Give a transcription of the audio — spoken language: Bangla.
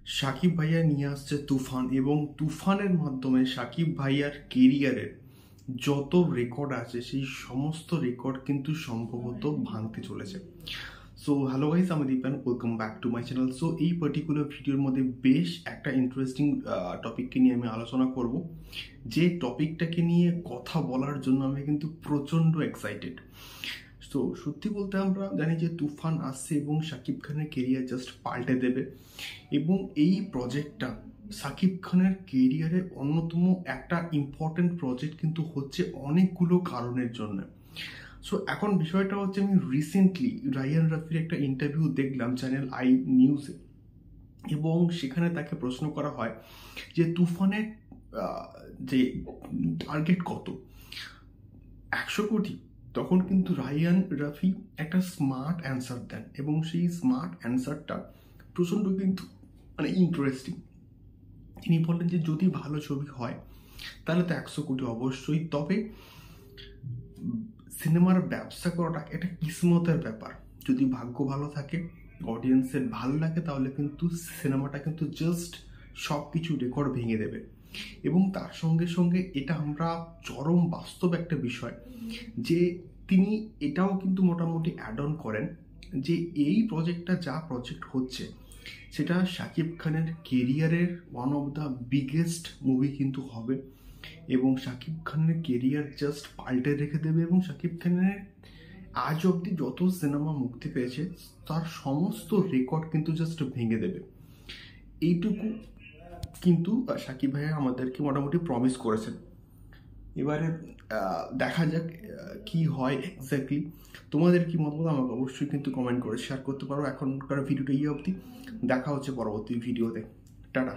সাকিব ভাইয়া নিয়ে আসছে তুফান, এবং তুফানের মাধ্যমে সাকিব ভাইয়ার কেরিয়ারের যত রেকর্ড আছে সেই সমস্ত রেকর্ড কিন্তু সম্ভবত ভাঙতে চলেছে। সো হ্যালো গাইস, আমি Dipan, welcome back to my channel. So এই পার্টিকুলার ভিডিওর মধ্যে বেশ একটা ইন্টারেস্টিং টপিককে নিয়ে আমি আলোচনা করব, যে টপিকটাকে নিয়ে কথা বলার জন্য আমি কিন্তু প্রচণ্ড এক্সাইটেড। তো সত্যি বলতে আমরা জানি যে তুফান আসছে এবং শাকিব খানের কেরিয়ার জাস্ট পাল্টে দেবে, এবং এই প্রজেক্টটা শাকিব খানের কেরিয়ারে অন্যতম একটা ইম্পর্টেন্ট প্রজেক্ট কিন্তু হচ্ছে অনেকগুলো কারণের জন্য। সো এখন বিষয়টা হচ্ছে, আমি রিসেন্টলি রায়ান রাফির একটা ইন্টারভিউ দেখলাম চ্যানেল আই নিউজে, এবং সেখানে তাকে প্রশ্ন করা হয় যে তুফানের যে টার্গেট কত, 100 কোটি। তখন কিন্তু রায়ান রাফি একটা স্মার্ট অ্যান্সার দেন, এবং সেই স্মার্ট অ্যান্সারটা প্রচণ্ড কিন্তু ইন্টারেস্টিং। তিনি বললেন যে যদি ভালো ছবি হয় তাহলে তো 100 কোটি অবশ্যই, তবে সিনেমার ব্যবসা করাটা একটা কিসমতের ব্যাপার। যদি ভাগ্য ভালো থাকে, অডিয়েন্সের ভালো লাগে, তাহলে কিন্তু সিনেমাটা কিন্তু জাস্ট সব কিছু রেকর্ড ভেঙে দেবে। এবং তার সঙ্গে সঙ্গে এটা আমরা চরম বাস্তব একটা বিষয় যে তিনি এটাও কিন্তু মোটামুটি অ্যাড অন করেন যে এই প্রজেক্টটা যা প্রজেক্ট হচ্ছে সেটা শাকিব খানের কেরিয়ারের one of the biggest movie কিন্তু হবে, এবং শাকিব খানের কেরিয়ার জাস্ট পাল্টে রেখে দেবে, এবং শাকিব খানের আজ অবধি যত সিনেমা মুক্তি পেয়েছে তার সমস্ত রেকর্ড কিন্তু জাস্ট ভেঙে দেবে। এইটুকু কিন্তু শাকিব ভাইয়া আমাদেরকে মোটামুটি প্রমিস করেছেন। এবারে দেখা যাক কি হয় এক্স্যাক্টলি। তোমাদের কি মতামত আমাকে অবশ্যই কিন্তু কমেন্ট করে শেয়ার করতে পারো। এখনকার ভিডিওটা অবধি, দেখা হচ্ছে পরবর্তী ভিডিওতে। টাটা।